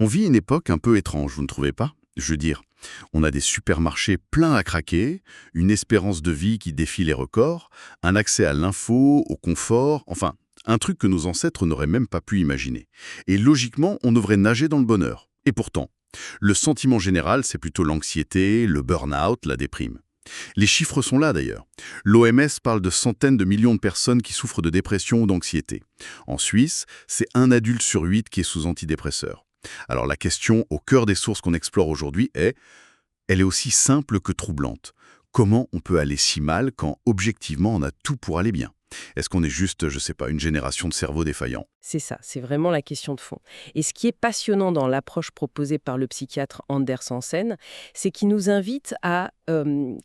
On vit une époque un peu étrange, vous ne trouvez pas? Je veux dire, on a des supermarchés pleins à craquer, une espérance de vie qui défie les records, un accès à l'info, au confort, enfin, un truc que nos ancêtres n'auraient même pas pu imaginer. Et logiquement, on devrait nager dans le bonheur. Et pourtant, le sentiment général, c'est plutôt l'anxiété, le burn-out, la déprime. Les chiffres sont là d'ailleurs. L'OMS parle de centaines de millions de personnes qui souffrent de dépression ou d'anxiété. En Suisse, c'est 1 adulte sur 8 qui est sous antidépresseur. Alors la question au cœur des sources qu'on explore aujourd'hui elle est aussi simple que troublante. Comment on peut aller si mal quand objectivement on a tout pour aller bien? Est-ce qu'on est juste, je sais pas, une génération de cerveaux défaillants? C'est ça, c'est vraiment la question de fond. Et ce qui est passionnant dans l'approche proposée par le psychiatre Anders Hansen, c'est qu'il nous invite à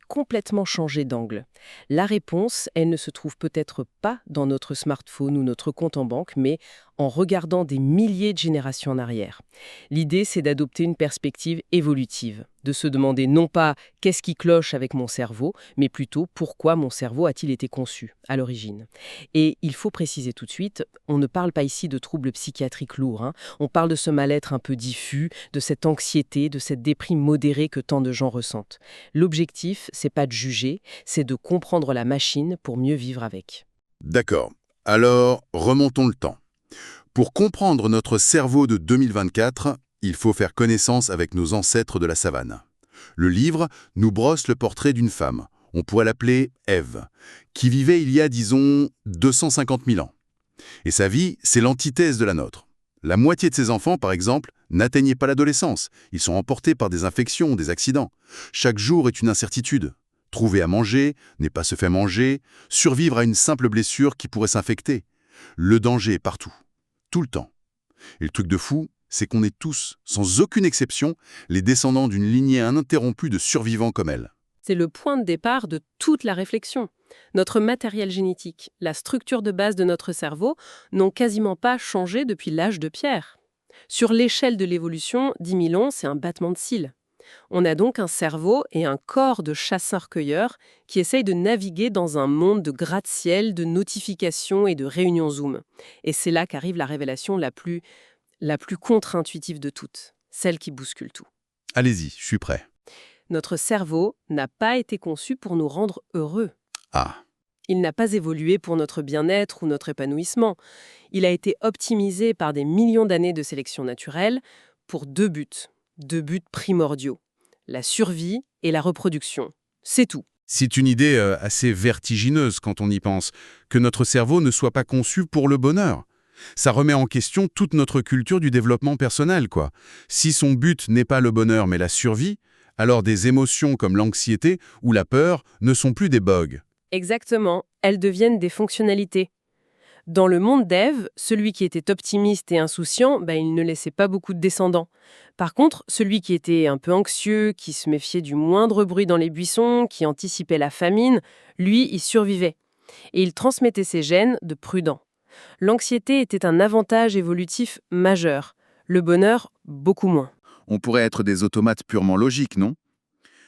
complètement changer d'angle. La réponse, elle ne se trouve peut-être pas dans notre smartphone ou notre compte en banque, mais en regardant des milliers de générations en arrière. L'idée, c'est d'adopter une perspective évolutive, de se demander non pas qu'est-ce qui cloche avec mon cerveau, mais plutôt pourquoi mon cerveau a-t-il été conçu à l'origine. Et il faut préciser tout de suite, on ne parle pas ici de troubles psychiatriques lourds, hein. On parle de ce mal-être un peu diffus, de cette anxiété, de cette déprime modérée que tant de gens ressentent. L'objectif, c'est pas de juger, c'est de comprendre la machine pour mieux vivre avec. D'accord. Alors, remontons le temps. Pour comprendre notre cerveau de 2024, il faut faire connaissance avec nos ancêtres de la savane. Le livre nous brosse le portrait d'une femme, on pourrait l'appeler Ève, qui vivait il y a, disons, 250 000 ans. Et sa vie, c'est l'antithèse de la nôtre. La moitié de ses enfants, par exemple, n'atteignaient pas l'adolescence. Ils sont emportés par des infections, des accidents. Chaque jour est une incertitude. Trouver à manger, n'est pas se faire manger, survivre à une simple blessure qui pourrait s'infecter. Le danger est partout, tout le temps. Et le truc de fou, c'est qu'on est tous, sans aucune exception, les descendants d'une lignée ininterrompue de survivants comme elle. C'est le point de départ de toute la réflexion. Notre matériel génétique, la structure de base de notre cerveau, n'ont quasiment pas changé depuis l'âge de pierre. Sur l'échelle de l'évolution, 10 000 ans, c'est un battement de cils. On a donc un cerveau et un corps de chasseurs-cueilleurs qui essayent de naviguer dans un monde de gratte-ciel, de notifications et de réunions Zoom. Et c'est là qu'arrive la révélation la plus contre-intuitive de toutes, celle qui bouscule tout. Allez-y, je suis prêt. Notre cerveau n'a pas été conçu pour nous rendre heureux. Ah, Il n'a pas évolué pour notre bien-être ou notre épanouissement. Il a été optimisé par des millions d'années de sélection naturelle pour deux buts primordiaux, la survie et la reproduction. C'est tout. c'est une idée assez vertigineuse quand on y pense, que notre cerveau ne soit pas conçu pour le bonheur. Ça remet en question toute notre culture du développement personnel, quoi. Si son but n'est pas le bonheur mais la survie, alors des émotions comme l'anxiété ou la peur ne sont plus des bugs. Exactement, elles deviennent des fonctionnalités. Dans le monde d'Ève, celui qui était optimiste et insouciant, il ne laissait pas beaucoup de descendants. Par contre, celui qui était un peu anxieux, qui se méfiait du moindre bruit dans les buissons, qui anticipait la famine, lui, il survivait. Et il transmettait ses gènes de prudent. L'anxiété était un avantage évolutif majeur, le bonheur beaucoup moins. On pourrait être des automates purement logiques, non?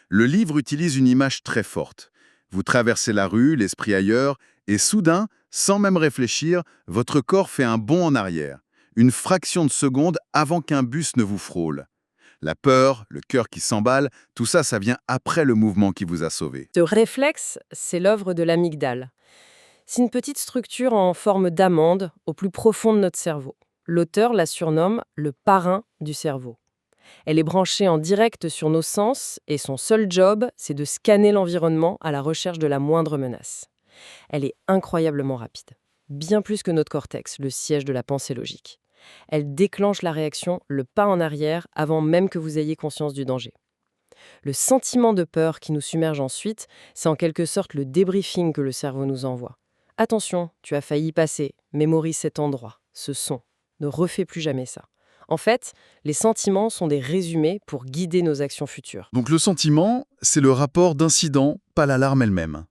Le livre utilise une image très forte. Vous traversez la rue, l'esprit ailleurs, et soudain, sans même réfléchir, votre corps fait un bond en arrière, une fraction de seconde avant qu'un bus ne vous frôle. La peur, le cœur qui s'emballe, tout ça, ça vient après le mouvement qui vous a sauvé. Ce réflexe, c'est l'œuvre de l'amygdale. C'est une petite structure en forme d'amande au plus profond de notre cerveau. L'auteur la surnomme le parrain du cerveau. Elle est branchée en direct sur nos sens et son seul job, c'est de scanner l'environnement à la recherche de la moindre menace. Elle est incroyablement rapide, bien plus que notre cortex, le siège de la pensée logique. Elle déclenche la réaction, le pas en arrière, avant même que vous ayez conscience du danger. Le sentiment de peur qui nous submerge ensuite, c'est en quelque sorte le débriefing que le cerveau nous envoie. Attention, tu as failli y passer, mémorise cet endroit, ce son. Ne refais plus jamais ça. En fait, les sentiments sont des résumés pour guider nos actions futures. Donc le sentiment, c'est le rapport d'incident, pas l'alarme elle-même.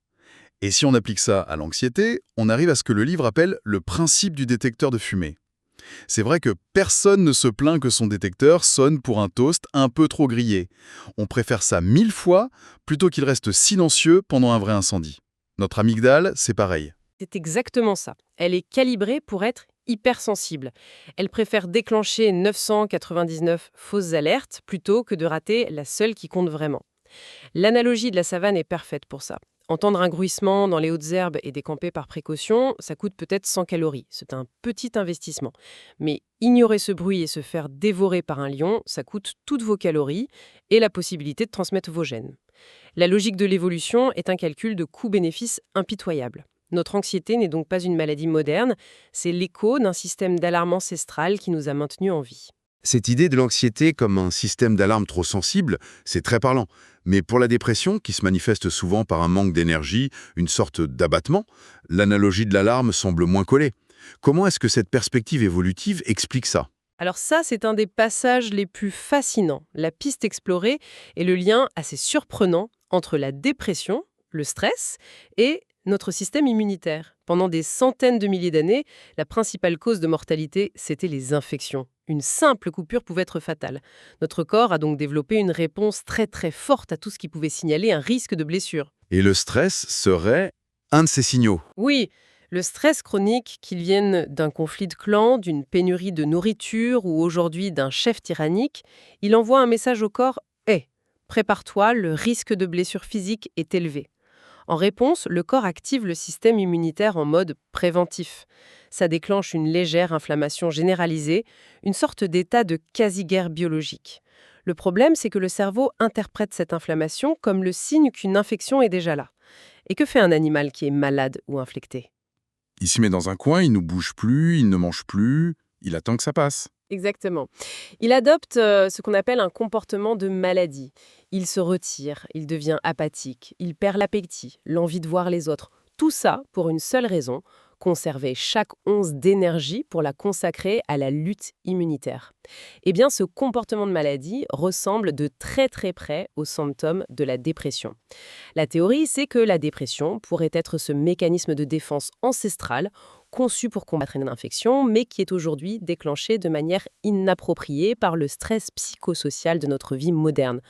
Et si on applique ça à l'anxiété, on arrive à ce que le livre appelle le principe du détecteur de fumée. C'est vrai que personne ne se plaint que son détecteur sonne pour un toast un peu trop grillé. On préfère ça 1000 fois plutôt qu'il reste silencieux pendant un vrai incendie. Notre amygdale, c'est pareil. C'est exactement ça. Elle est calibrée pour être hypersensible. Elle préfère déclencher 999 fausses alertes plutôt que de rater la seule qui compte vraiment. L'analogie de la savane est parfaite pour ça. Entendre un bruissement dans les hautes herbes et décamper par précaution, ça coûte peut-être 100 calories. C'est un petit investissement. Mais ignorer ce bruit et se faire dévorer par un lion, ça coûte toutes vos calories et la possibilité de transmettre vos gènes. La logique de l'évolution est un calcul de coût-bénéfice impitoyable. Notre anxiété n'est donc pas une maladie moderne, c'est l'écho d'un système d'alarme ancestral qui nous a maintenus en vie. Cette idée de l'anxiété comme un système d'alarme trop sensible, c'est très parlant. Mais pour la dépression, qui se manifeste souvent par un manque d'énergie, une sorte d'abattement, l'analogie de l'alarme semble moins collée. Comment est-ce que cette perspective évolutive explique ça? Alors ça, c'est un des passages les plus fascinants. La piste explorée est le lien assez surprenant entre la dépression, le stress, et notre système immunitaire. Pendant des centaines de milliers d'années, la principale cause de mortalité, c'était les infections. Une simple coupure pouvait être fatale. Notre corps a donc développé une réponse très très forte à tout ce qui pouvait signaler un risque de blessure. Et le stress serait un de ces signaux. Oui, le stress chronique, qu'il vienne d'un conflit de clan, d'une pénurie de nourriture ou aujourd'hui d'un chef tyrannique, il envoie un message au corps « Hé, prépare-toi, le risque de blessure physique est élevé ». En réponse, le corps active le système immunitaire en mode préventif. Ça déclenche une légère inflammation généralisée, une sorte d'état de quasi-guerre biologique. Le problème, c'est que le cerveau interprète cette inflammation comme le signe qu'une infection est déjà là. Et que fait un animal qui est malade ou infecté? Il s'y met dans un coin, il ne bouge plus, il ne mange plus, il attend que ça passe. Exactement. Il adopte ce qu'on appelle un comportement de maladie. Il se retire, il devient apathique, il perd l'appétit, l'envie de voir les autres. Tout ça pour une seule raison, conserver chaque once d'énergie pour la consacrer à la lutte immunitaire. Eh bien, ce comportement de maladie ressemble de très très près aux symptômes de la dépression. La théorie, c'est que la dépression pourrait être ce mécanisme de défense ancestral conçu pour combattre une infection, mais qui est aujourd'hui déclenché de manière inappropriée par le stress psychosocial de notre vie moderne.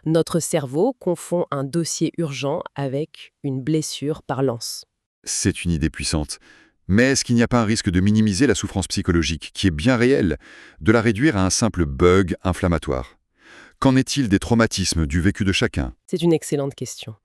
Notre cerveau confond un dossier urgent avec une blessure par lance. C'est une idée puissante. Mais est-ce qu'il n'y a pas un risque de minimiser la souffrance psychologique, qui est bien réelle, de la réduire à un simple bug inflammatoire? Qu'en est-il des traumatismes du vécu de chacun? C'est une excellente question.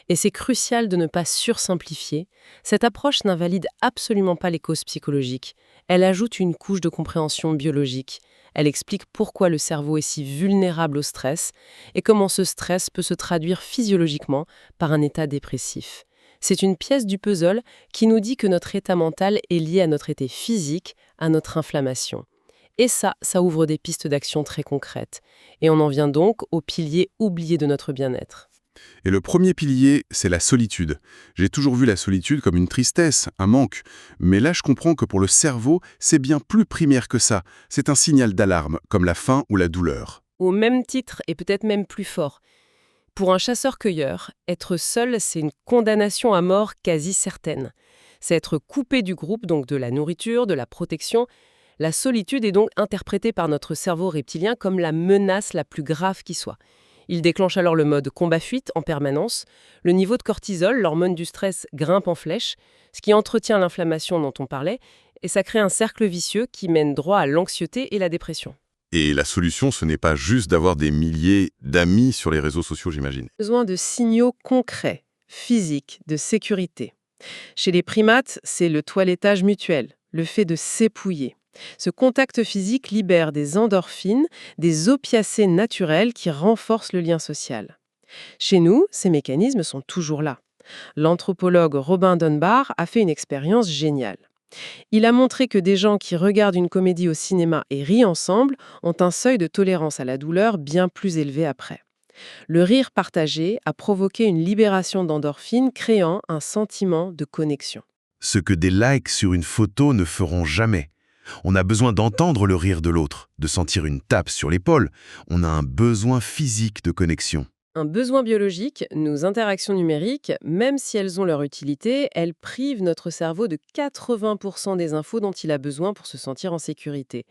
Et c'est crucial de ne pas sursimplifier. Cette approche n'invalide absolument pas les causes psychologiques. Elle ajoute une couche de compréhension biologique. Elle explique pourquoi le cerveau est si vulnérable au stress et comment ce stress peut se traduire physiologiquement par un état dépressif. C'est une pièce du puzzle qui nous dit que notre état mental est lié à notre état physique, à notre inflammation. Et ça ouvre des pistes d'action très concrètes. Et on en vient donc au pilier oublié de notre bien-être. Et le premier pilier, c'est la solitude. J'ai toujours vu la solitude comme une tristesse, un manque. Mais là, je comprends que pour le cerveau, c'est bien plus primaire que ça. C'est un signal d'alarme, comme la faim ou la douleur. Au même titre, et peut-être même plus fort. Pour un chasseur-cueilleur, être seul, c'est une condamnation à mort quasi certaine. C'est être coupé du groupe, donc de la nourriture, de la protection. La solitude est donc interprétée par notre cerveau reptilien comme la menace la plus grave qui soit. Il déclenche alors le mode combat-fuite en permanence. Le niveau de cortisol, l'hormone du stress, grimpe en flèche, ce qui entretient l'inflammation dont on parlait, et ça crée un cercle vicieux qui mène droit à l'anxiété et la dépression. Et la solution, ce n'est pas juste d'avoir des milliers d'amis sur les réseaux sociaux, j'imagine. Besoin de signaux concrets, physiques, de sécurité. Chez les primates, c'est le toilettage mutuel, le fait de s'épouiller. Ce contact physique libère des endorphines, des opiacés naturels qui renforcent le lien social. Chez nous, ces mécanismes sont toujours là. L'anthropologue Robin Dunbar a fait une expérience géniale. Il a montré que des gens qui regardent une comédie au cinéma et rient ensemble ont un seuil de tolérance à la douleur bien plus élevé après. Le rire partagé a provoqué une libération d'endorphines créant un sentiment de connexion. Ce que des likes sur une photo ne feront jamais. On a besoin d'entendre le rire de l'autre, de sentir une tape sur l'épaule. On a un besoin physique de connexion. Un besoin biologique, nos interactions numériques, même si elles ont leur utilité, elles privent notre cerveau de 80% des infos dont il a besoin pour se sentir en sécurité.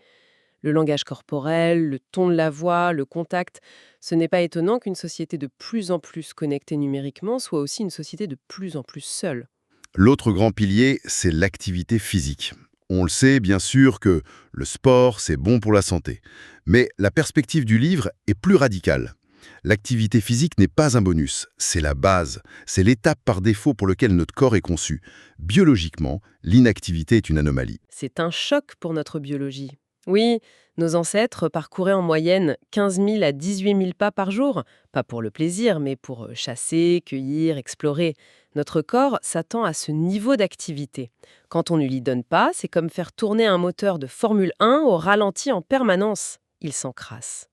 Le langage corporel, le ton de la voix, le contact, ce n'est pas étonnant qu'une société de plus en plus connectée numériquement soit aussi une société de plus en plus seule. L'autre grand pilier, c'est l'activité physique. On le sait bien sûr que le sport, c'est bon pour la santé. Mais la perspective du livre est plus radicale. L'activité physique n'est pas un bonus, c'est la base. C'est l'étape par défaut pour laquelle notre corps est conçu. Biologiquement, l'inactivité est une anomalie. C'est un choc pour notre biologie. Oui, nos ancêtres parcouraient en moyenne 15 000 à 18 000 pas par jour, pas pour le plaisir, mais pour chasser, cueillir, explorer. Notre corps s'attend à ce niveau d'activité. Quand on ne lui donne pas, c'est comme faire tourner un moteur de Formule 1 au ralenti en permanence. Il s'encrasse.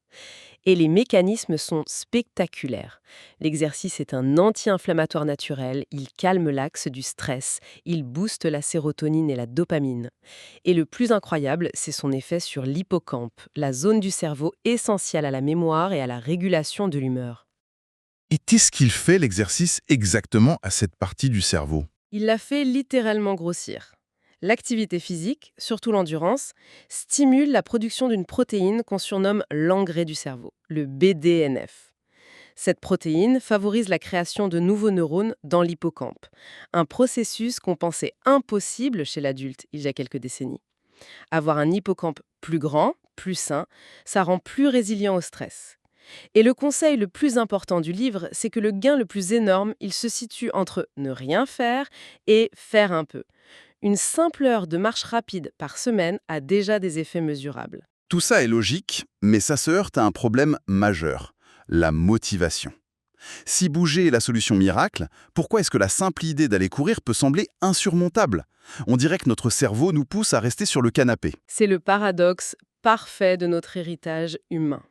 Et les mécanismes sont spectaculaires. L'exercice est un anti-inflammatoire naturel, il calme l'axe du stress, il booste la sérotonine et la dopamine. Et le plus incroyable, c'est son effet sur l'hippocampe, la zone du cerveau essentielle à la mémoire et à la régulation de l'humeur. Et qu'est-ce qu'il fait l'exercice exactement à cette partie du cerveau? Il l'a fait littéralement grossir. L'activité physique, surtout l'endurance, stimule la production d'une protéine qu'on surnomme l'engrais du cerveau, le BDNF. Cette protéine favorise la création de nouveaux neurones dans l'hippocampe, un processus qu'on pensait impossible chez l'adulte il y a quelques décennies. Avoir un hippocampe plus grand, plus sain, ça rend plus résilient au stress. Et le conseil le plus important du livre, c'est que le gain le plus énorme, il se situe entre ne rien faire et faire un peu. Une simple heure de marche rapide par semaine a déjà des effets mesurables. Tout ça est logique, mais ça se heurte à un problème majeur, la motivation. Si bouger est la solution miracle, pourquoi est-ce que la simple idée d'aller courir peut sembler insurmontable? On dirait que notre cerveau nous pousse à rester sur le canapé. C'est le paradoxe parfait de notre héritage humain.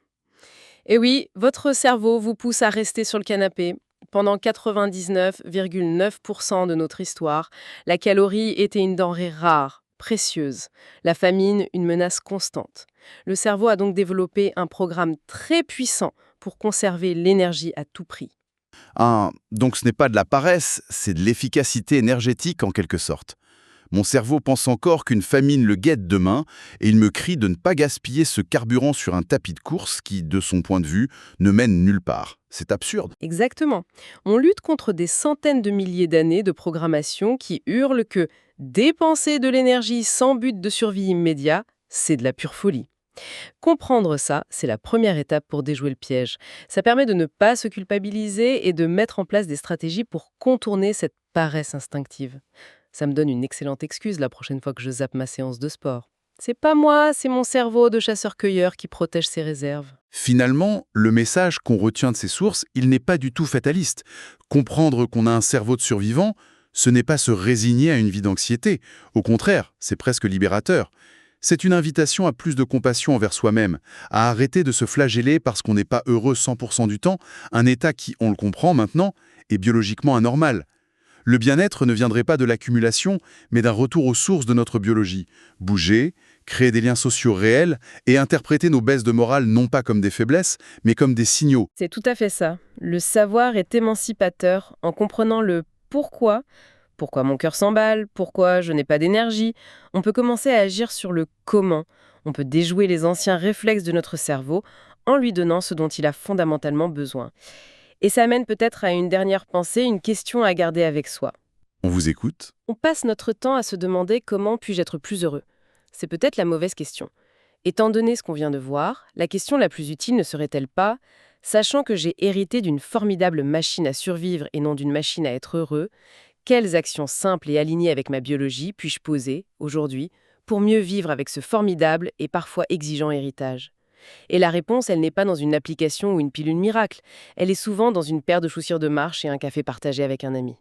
Et oui, votre cerveau vous pousse à rester sur le canapé. Pendant 99,9% de notre histoire, la calorie était une denrée rare, précieuse. La famine, une menace constante. Le cerveau a donc développé un programme très puissant pour conserver l'énergie à tout prix. Ah, donc ce n'est pas de la paresse, c'est de l'efficacité énergétique en quelque sorte. Mon cerveau pense encore qu'une famine le guette demain et il me crie de ne pas gaspiller ce carburant sur un tapis de course qui, de son point de vue, ne mène nulle part. C'est absurde. Exactement. On lutte contre des centaines de milliers d'années de programmation qui hurlent que dépenser de l'énergie sans but de survie immédiat, c'est de la pure folie. Comprendre ça, c'est la première étape pour déjouer le piège. Ça permet de ne pas se culpabiliser et de mettre en place des stratégies pour contourner cette paresse instinctive. Ça me donne une excellente excuse la prochaine fois que je zappe ma séance de sport. C'est pas moi, c'est mon cerveau de chasseur-cueilleur qui protège ses réserves. Finalement, le message qu'on retient de ces sources, il n'est pas du tout fataliste. Comprendre qu'on a un cerveau de survivant, ce n'est pas se résigner à une vie d'anxiété. Au contraire, c'est presque libérateur. C'est une invitation à plus de compassion envers soi-même, à arrêter de se flageller parce qu'on n'est pas heureux 100% du temps, un état qui, on le comprend maintenant, est biologiquement anormal. Le bien-être ne viendrait pas de l'accumulation, mais d'un retour aux sources de notre biologie. Bouger, créer des liens sociaux réels et interpréter nos baisses de morale non pas comme des faiblesses, mais comme des signaux. C'est tout à fait ça. Le savoir est émancipateur en comprenant le pourquoi. Pourquoi mon cœur s'emballe? Pourquoi je n'ai pas d'énergie? On peut commencer à agir sur le comment. On peut déjouer les anciens réflexes de notre cerveau en lui donnant ce dont il a fondamentalement besoin. Et ça amène peut-être à une dernière pensée, une question à garder avec soi. On vous écoute? On passe notre temps à se demander comment puis-je être plus heureux. C'est peut-être la mauvaise question. Étant donné ce qu'on vient de voir, la question la plus utile ne serait-elle pas, sachant que j'ai hérité d'une formidable machine à survivre et non d'une machine à être heureux, quelles actions simples et alignées avec ma biologie puis-je poser, aujourd'hui, pour mieux vivre avec ce formidable et parfois exigeant héritage? Et la réponse, elle n'est pas dans une application ou une pilule miracle. Elle est souvent dans une paire de chaussures de marche et un café partagé avec un ami.